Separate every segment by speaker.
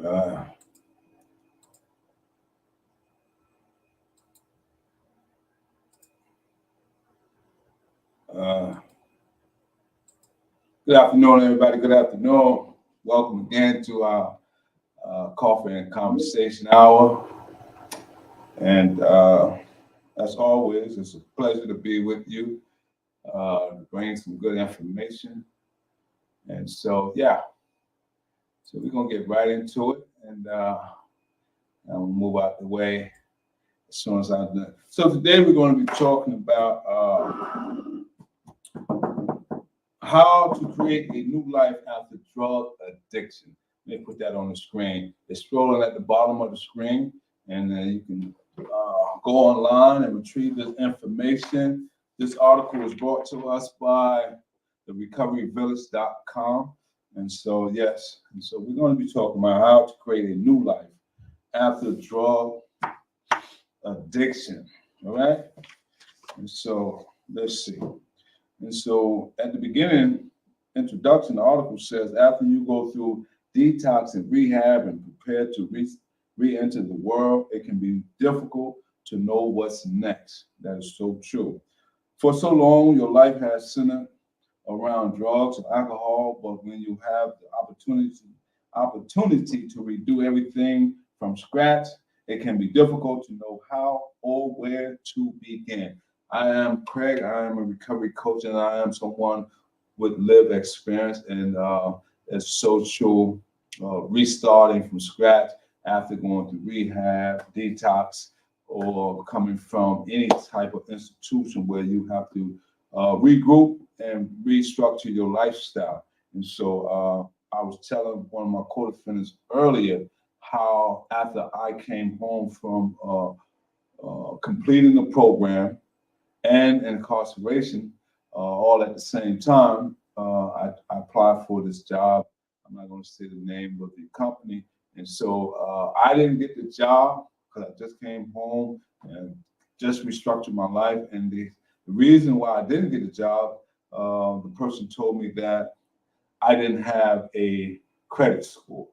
Speaker 1: Uh, uh, Good afternoon, everybody. Good afternoon. Welcome again to our coffee and conversation hour. And as always, it's a pleasure to be with you, to bring some good information. And so, yeah, so we're going to get right into it and we'll move out the way as soon as I'm done. So, today we're going to be talking about how to create a new life after drug addiction. Let me put that on the screen. It's scrolling at the bottom of the screen, and you can go online and retrieve this information. This article was brought to us by the recoveryvillage.com. And so, yes, and so we're going to be talking about how to create a new life after drug addiction. All right. And so, let's see. And so at the beginning, introduction, the article says after you go through detox and rehab and prepare to re-enter the world, it can be difficult to know what's next. That is so true. For so long, your life has centered around drugs or alcohol, but when you have the opportunity to redo everything from scratch, it can be difficult to know how or where to begin. I am Craig. I am a recovery coach, and I am someone with lived experience in social restarting from scratch after going through rehab, detox, or coming from any type of institution where you have to regroup and restructure your lifestyle. And so I was telling one of my co-defendants earlier how after I came home from completing the program and incarceration all at the same time, I applied for this job. I'm not going to say the name of the company. And so I didn't get the job because I just came home and just restructured my life. And the reason why I didn't get the job, the person told me that I didn't have a credit score.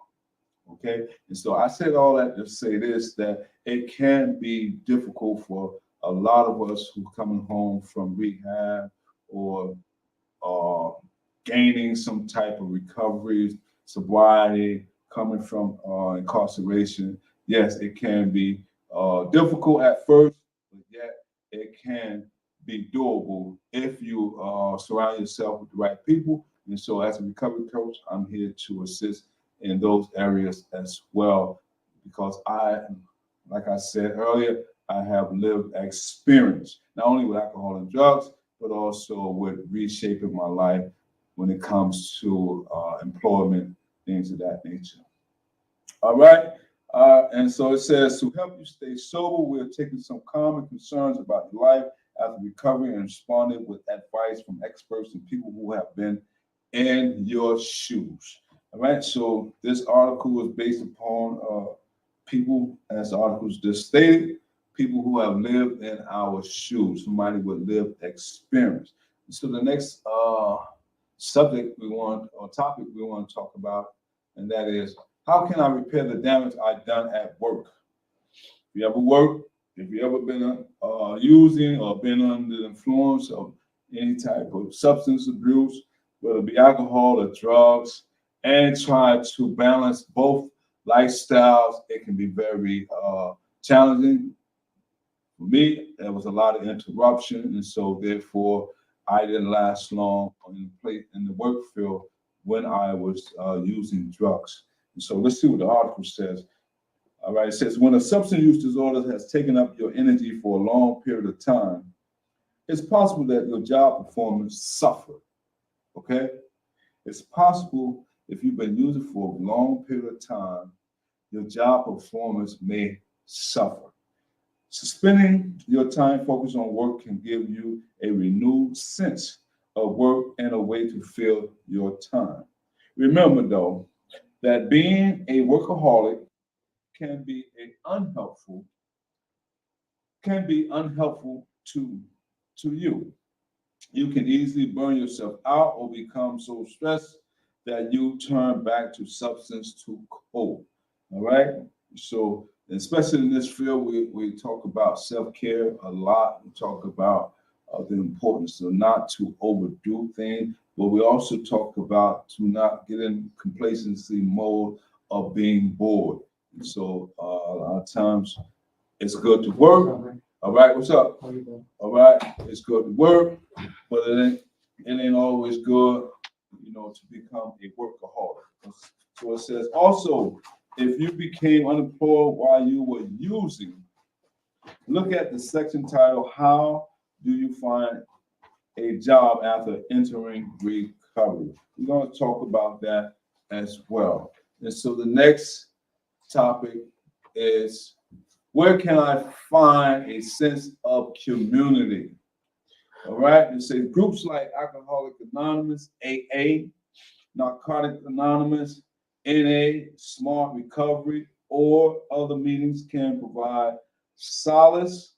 Speaker 1: Okay. And so I said all that to say this, that it can be difficult for a lot of us who coming home from rehab or uh, gaining some type of recovery, sobriety, coming from incarceration. Yes, it can be difficult at first, but yet it can be doable if you surround yourself with the right people. And so, as a recovery coach, I'm here to assist in those areas as well because like I said earlier, I have lived experience not only with alcohol and drugs, but also with reshaping my life when it comes to employment, things of that nature. All right. And so it says to help you stay sober, we're taking some common concerns about your life after recovery and responding with advice from experts and people who have been in your shoes. All right. So this article is based upon people, as the articles just stated, people who have lived in our shoes, somebody with lived experience. So the next subject we want or topic we want to talk about, and that is how can I repair the damage I've done at work? If you ever work, if you ever been using or been under the influence of any type of substance abuse, whether it be alcohol or drugs, and try to balance both lifestyles, it can be very challenging. For me, there was a lot of interruption, and so therefore I didn't last long in the work field when I was using drugs. And so let's see what the article says. All right, it says when a substance use disorder has taken up your energy for a long period of time, it's possible that your job performance suffer. Okay, it's possible if you've been using for a long period of time, your job performance may suffer. Suspending your time focus on work can give you a renewed sense of work and a way to fill your time. Remember, though, that being a workaholic can be unhelpful to you. You can easily burn yourself out or become so stressed that you turn back to substance to cope. All right. So, especially in this field, we talk about self-care a lot. We talk about the importance of not to overdo things, but we also talk about to not get in complacency mode of being bored. And so, a lot of times it's good to work. All right. What's up? All right. It's good to work, but it ain't always good, to become a workaholic. So it says also, if you became unemployed while you were using, look at the section titled, How Do You Find a Job After Entering Recovery? We're going to talk about that as well. And so the next topic is, where can I find a sense of community? All right. It says groups like Alcoholic Anonymous, AA, Narcotic Anonymous, NA, Smart Recovery, or other meetings can provide solace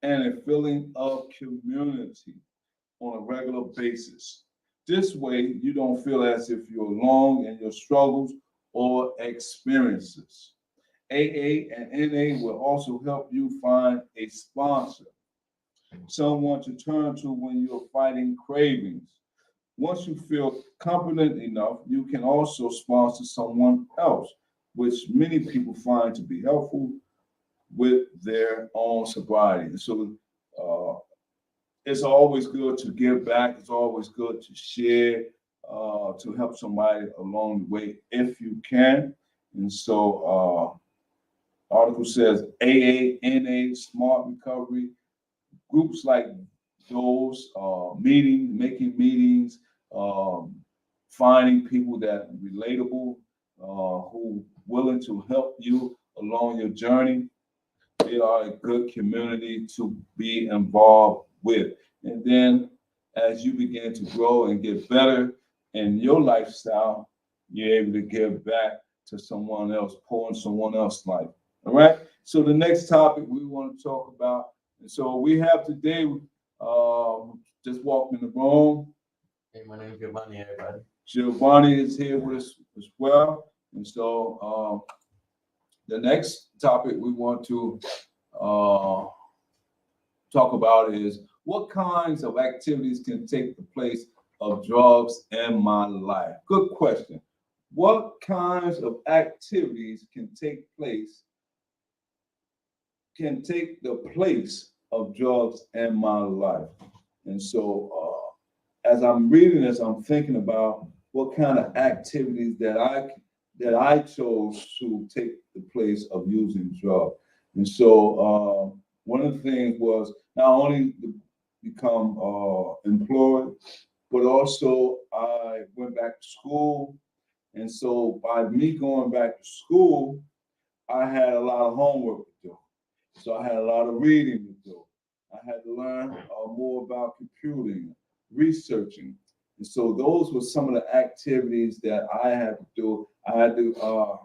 Speaker 1: and a feeling of community on a regular basis. This way, you don't feel as if you're alone in your struggles or experiences. AA and NA will also help you find a sponsor, someone to turn to when you're fighting cravings. Once you feel confident enough, you can also sponsor someone else, which many people find to be helpful with their own sobriety. And so it's always good to give back. It's always good to share, to help somebody along the way if you can. And so article says AA, NA, Smart Recovery, groups like those, making meetings, um, finding people that are relatable, who willing to help you along your journey. They are a good community to be involved with. And then as you begin to grow and get better in your lifestyle, you're able to give back to someone else, pour in someone else's life. All right. So the next topic we want to talk about, and so we have today, just walking the room.
Speaker 2: Hey, my name is Giovanni, everybody.
Speaker 1: Giovanni is here with us as well. And so the next topic we want to talk about is, what kinds of activities can take the place of drugs in my life? Good question. What kinds of activities can take the place of drugs in my life? And so as I'm reading this, I'm thinking about what kind of activities that I chose to take the place of using drugs. And so one of the things was not only to become employed, but also I went back to school. And so by me going back to school, I had a lot of homework to do. So I had a lot of reading to do. I had to learn more about computing, researching. And so those were some of the activities that I had to do. I had to,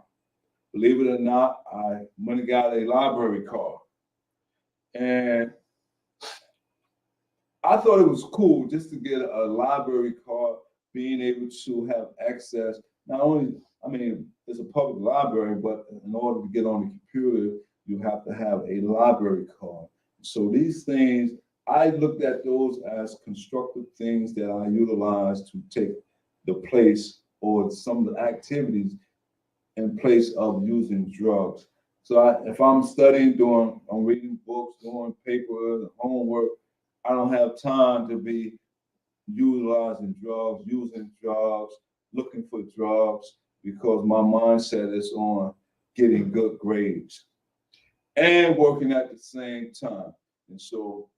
Speaker 1: believe it or not, I went and got a library card. And I thought it was cool just to get a library card, being able to have access. Not only, I mean, it's a public library, but in order to get on the computer, you have to have a library card. So these things, I looked at those as constructive things that I utilize to take the place or some of the activities in place of using drugs. So if I'm studying, I'm reading books, doing paper, homework, I don't have time to be utilizing drugs, using drugs, looking for drugs, because my mindset is on getting good grades and working at the same time. And so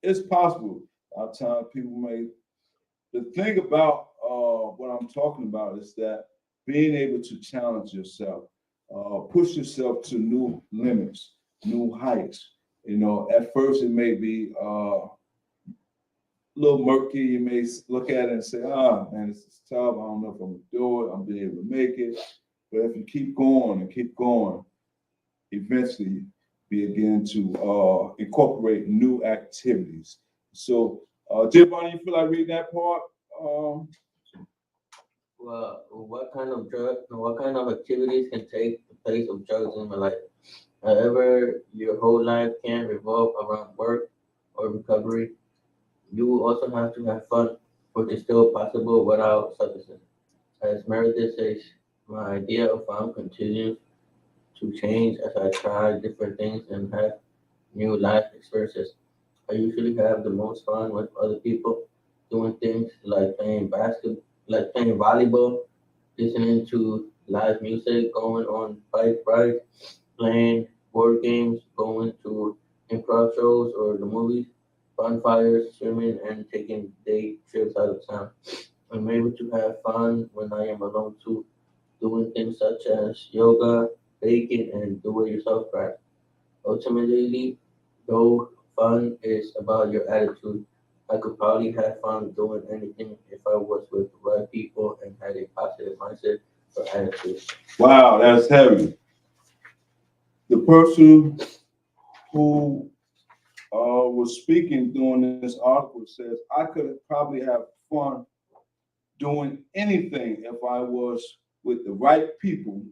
Speaker 1: it's possible. A lot of times people may, the thing about what I'm talking about is that being able to challenge yourself, push yourself to new limits, new heights. At first it may be a little murky. You may look at it and say, man, this is tough. I don't know if I'm going to do it. I'm be able to make it. But if you keep going and keep going, eventually begin to incorporate new activities. So, Giovanni, you feel like reading that part?
Speaker 2: Well, what kind of activities can take the place of drugs in my life. However, your whole life can revolve around work or recovery. You will also have to have fun, which is still possible without substances. As Meredith says, my idea of fun continues to change as I try different things and have new life experiences. I usually have the most fun with other people, doing things like playing volleyball, listening to live music, going on bike rides, playing board games, going to improv shows or the movies, bonfires, swimming, and taking day trips out of town. I'm able to have fun when I am alone too, doing things such as yoga, baking, and do-it-yourself craft. Ultimately, though fun is about your attitude, I could probably have fun doing anything if I was with the right people and had a positive mindset or attitude.
Speaker 1: Wow, that's heavy. The person who was speaking during this article says, I could probably have fun doing anything if I was with the right people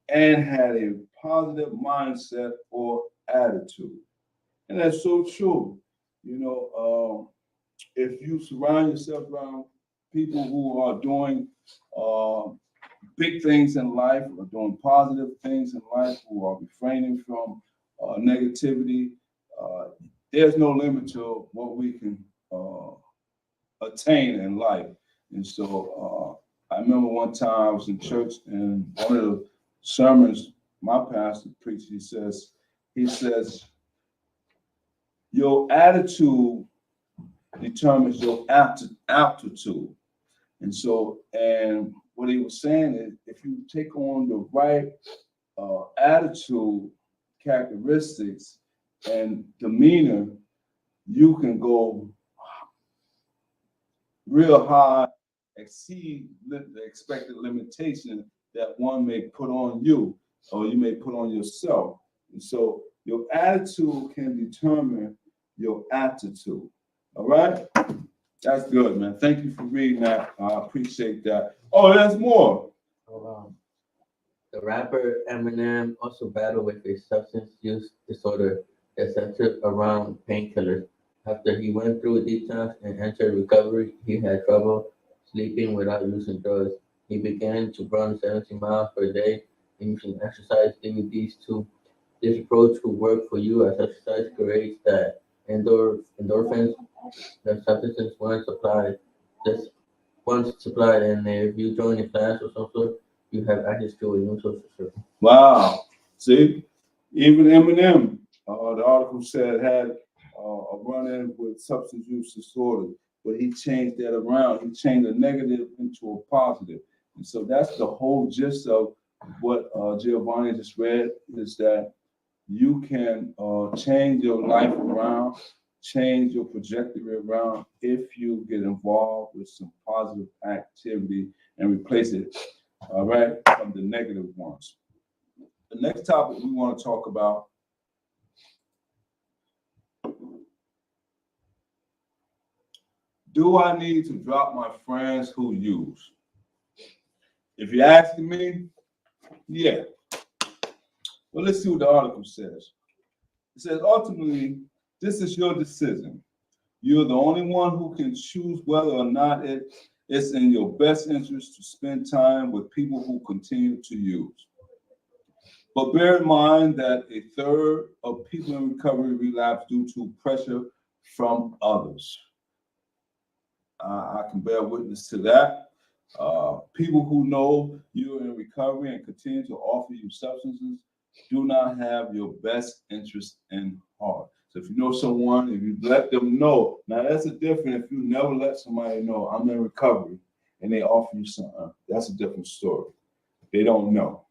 Speaker 1: and had a positive mindset or attitude. And that's so true. You know, if you surround yourself around people who are doing uh, big things in life or doing positive things in life, who are refraining from negativity, uh, there's no limit to what we can attain in life. And so I remember one time I was in church and one of the sermons my pastor preached, he says, your attitude determines your aptitude. And so, and what he was saying is, if you take on the right attitude, characteristics, and demeanor, you can go real high, exceed the expected limitation that one may put on you or you may put on yourself. And so, your attitude can determine your aptitude. All right? That's good, man. Thank you for reading that. I appreciate that. Oh, there's more.
Speaker 2: So, the rapper Eminem also battled with a substance use disorder that centered around painkillers. After he went through a detox and entered recovery, he had trouble sleeping without using drugs. He began to run 17 miles per day and using exercise DVDs too. This approach will work for you as exercise creates that endorphins that substances once supplied, and if you join a class or some sort, you have access to a new social circle.
Speaker 1: Wow. See, even Eminem, the article said had a run-in with substance use disorder, but he changed that around. He changed a negative into a positive. And so that's the whole gist of what Giovanni just read is that you can change your life around, change your trajectory around if you get involved with some positive activity and replace it, all right, from the negative ones. The next topic we want to talk about do I need to drop my friends who use? If you're asking me, yeah. Well, let's see what the article says. It says, ultimately, this is your decision. You're the only one who can choose whether or not it's in your best interest to spend time with people who continue to use. But bear in mind that a third of people in recovery relapse due to pressure from others. I can bear witness to that. People who know you're in recovery and continue to offer you substances do not have your best interest in heart. So if you know someone, if you let them know, now that's a different if you never let somebody know I'm in recovery and they offer you something, that's a different story. They don't know.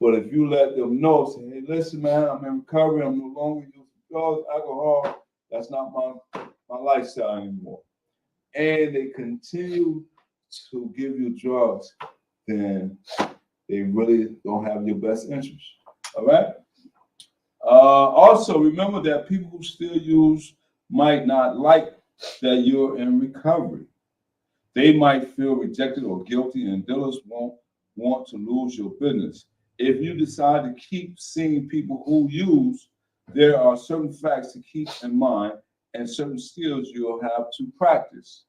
Speaker 1: But if you let them know, say, hey, listen, man, I'm in recovery, I'm no longer using drugs, alcohol, that's not my lifestyle anymore. And they continue to give you drugs, then they really don't have your best interest. All right? Also, remember that people who still use might not like that you're in recovery. They might feel rejected or guilty, and dealers won't want to lose your business. If you decide to keep seeing people who use, there are certain facts to keep in mind and certain skills you'll have to practice.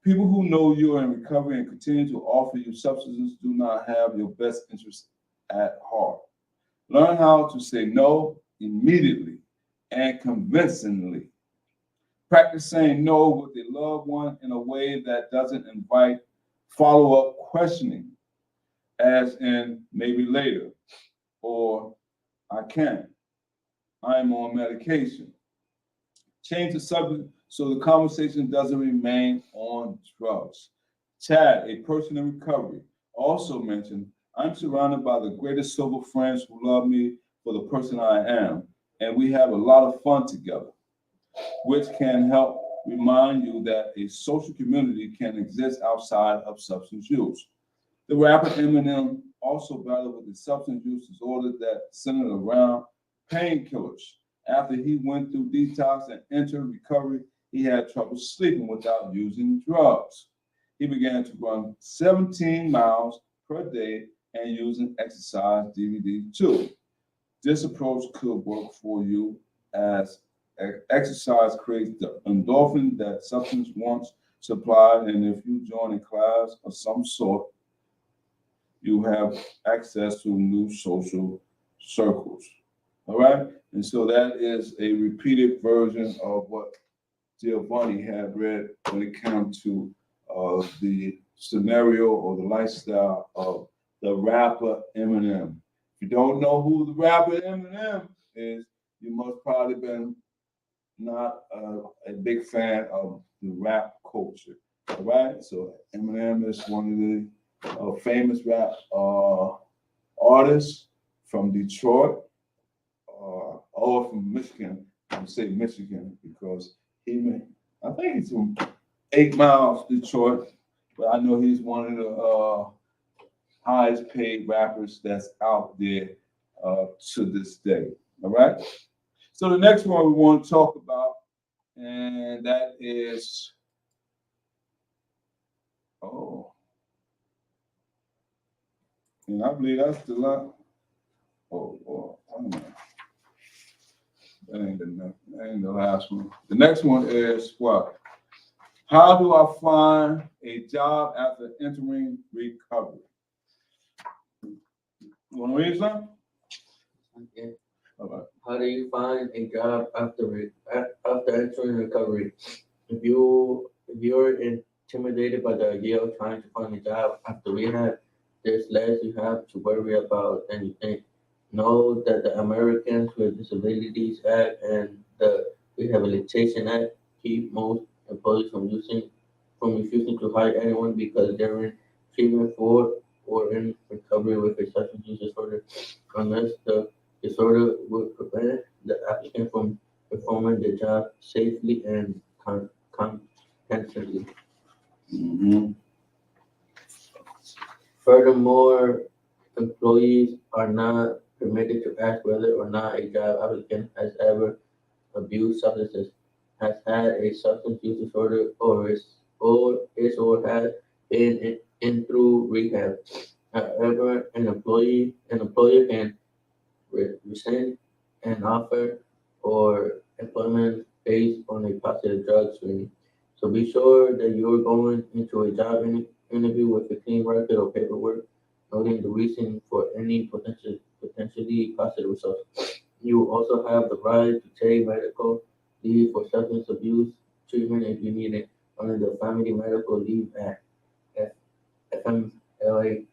Speaker 1: People who know you are in recovery and continue to offer you substances do not have your best interest at heart. Learn how to say no immediately and convincingly. Practice saying no with a loved one in a way that doesn't invite follow up questioning, as in maybe later, or I can't, I'm on medication. Change the subject so the conversation doesn't remain on drugs. Chad, a person in recovery, also mentioned, I'm surrounded by the greatest sober friends who love me for the person I am, and we have a lot of fun together, which can help remind you that a social community can exist outside of substance use. The rapper Eminem also battled with a substance use disorder that centered around painkillers. After he went through detox and entered recovery, he had trouble sleeping without using drugs. He began to run 17 miles per day and using exercise DVD too. This approach could work for you as exercise creates the endorphin that substance once supplied, and if you join a class of some sort, you have access to new social circles. All right? And so that is a repeated version of what Giovanni had read when it comes to the scenario or the lifestyle of the rapper Eminem. If you don't know who the rapper Eminem is, you must probably been not a big fan of the rap culture. All right, so Eminem is one of the famous rap artists from Detroit or from Michigan. I would say Michigan because I think he's from 8 Miles, Detroit, but I know he's one of the highest paid rappers that's out there to this day. All right. So the next one we want to talk about, and that is, and I believe that's the last. I don't know. That ain't the last one. The next one is what? How do I find a job after entering recovery? You want to read something?
Speaker 2: Okay.
Speaker 1: All right.
Speaker 2: How do you find a job after entering recovery? If you're intimidated by the idea of trying to find a job after rehab, there's less you have to worry about than you think. Know that the Americans with Disabilities Act and the Rehabilitation Act keep most employees from refusing to hire anyone because they're in treatment for or in recovery with a substance use disorder, unless the disorder would prevent the applicant from performing the job safely and competently.
Speaker 1: Mm-hmm.
Speaker 2: Furthermore, employees are not permitted to ask whether or not a job applicant has ever abused substances, has had a substance use disorder, or has been in through rehab. However, an employer can rescind an offer or employment based on a positive drug screening. So be sure that you're going into a job interview with a clean record or paperwork, noting the reason for any potentially positive results. You also have the right to take medical leave for substance abuse treatment if you need it under the Family Medical Leave Act, FMLA,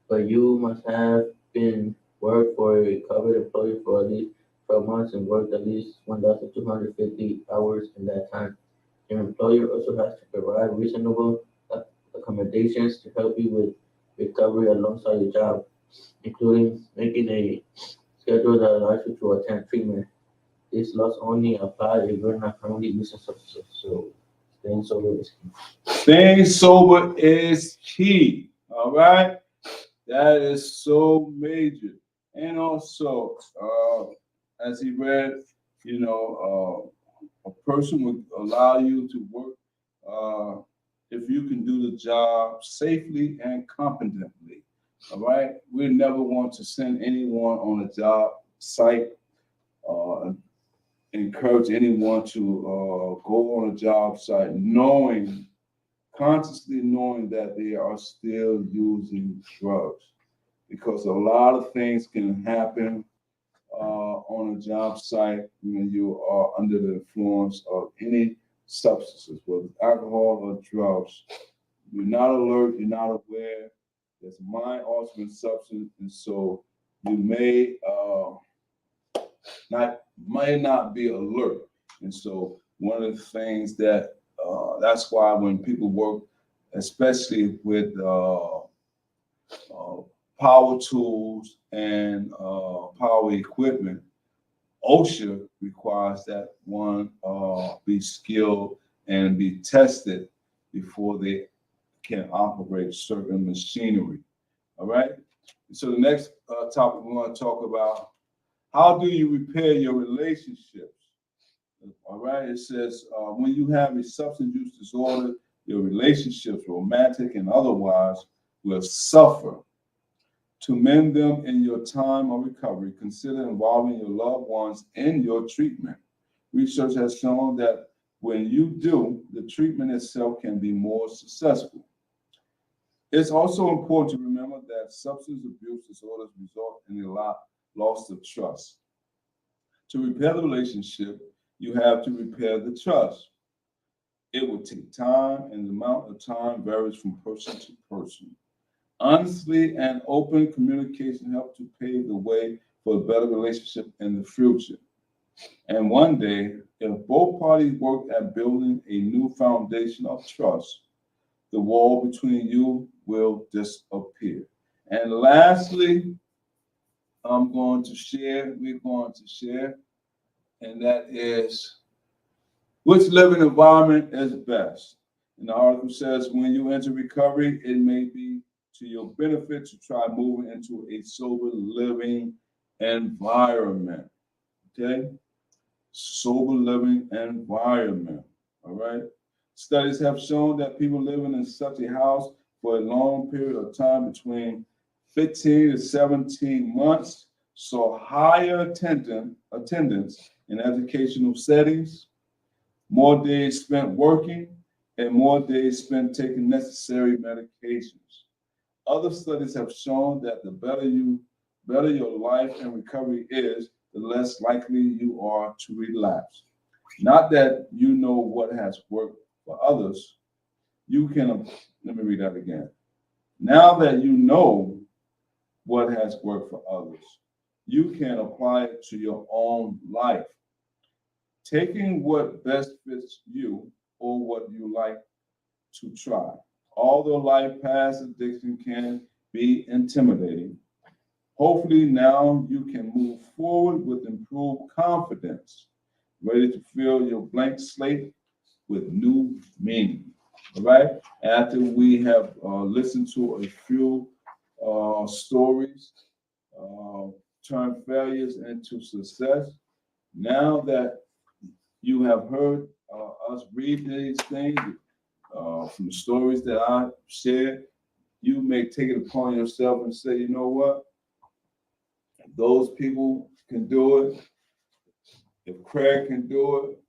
Speaker 2: but you must have been worked for a covered employer for at least 12 months and worked at least 1,250 hours in that time. Your employer also has to provide reasonable accommodations to help you with recovery alongside your job, including making a schedule that allows you to attend treatment. These laws only apply if you're not currently using substances, so staying sober is key.
Speaker 1: Staying sober is key. All right. That is so major. And also, as he read, a person would allow you to work if you can do the job safely and competently. All right, we never want to send anyone on a job site, encourage anyone to go on a job site consciously knowing that they are still using drugs, because a lot of things can happen on a job site when you are under the influence of any substances, whether it's alcohol or drugs. You're not alert, you're not aware. There's mind altering substance, and so you may not be alert. And so one of the things that's why when people work, especially with power tools and power equipment, OSHA requires that one be skilled and be tested before they can operate certain machinery. All right. So the next topic we want to talk about: how do you repair your relationships? All right. It says when you have a substance use disorder, your relationships, romantic and otherwise, will suffer. To mend them in your time of recovery, consider involving your loved ones in your treatment. Research has shown that when you do, the treatment itself can be more successful. It's also important to remember that substance abuse disorders result in a loss of trust. To repair the relationship, you have to repair the trust. It will take time, and the amount of time varies from person to person. Honestly and open communication help to pave the way for a better relationship in the future. And one day, if both parties work at building a new foundation of trust, the wall between you will disappear. And lastly, we're going to share, and that is which living environment is best. And the article says when you enter recovery, it may be to your benefit to try moving into a sober living environment. Okay? Sober living environment. All right? Studies have shown that people living in such a house for a long period of time, between 15 to 17 months, saw higher attendance in educational settings, more days spent working, and more days spent taking necessary medications. Other studies have shown that the better your life and recovery is, the less likely you are to relapse. Not that you know what has worked for others. Let me read that again. Now that you know what has worked for others, you can apply it to your own life, taking what best fits you or what you like to try. Although life past addiction can be intimidating, hopefully now you can move forward with improved confidence, ready to fill your blank slate with new meaning. All right. After we have listened to a few stories, turn failures into success, now that you have heard us read these things from the stories that I shared, you may take it upon yourself and say, you know what? Those people can do it. If Craig can do it,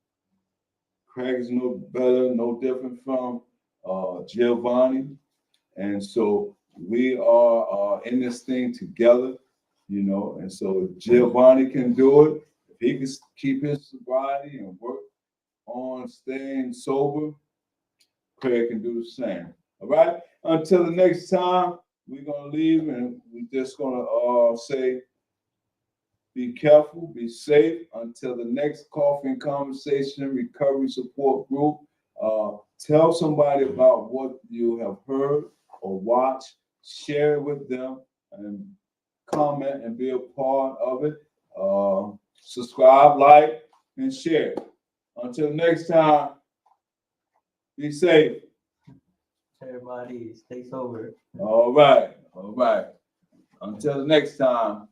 Speaker 1: Craig is no better, no different from Giovanni. And so we are in this thing together, you know. And so if Giovanni can do it, if he can keep his sobriety and work on staying sober, Craig can do the same. All right. Until the next time, we're gonna leave and we're just gonna say, be careful, be safe. Until the next Coffee and Conversation Recovery Support Group. Tell somebody about what you have heard or watched. Share it with them and comment and be a part of it. Subscribe, like, and share. Until next time, be safe.
Speaker 2: Everybody, stay sober.
Speaker 1: All right. All right. Until the next time.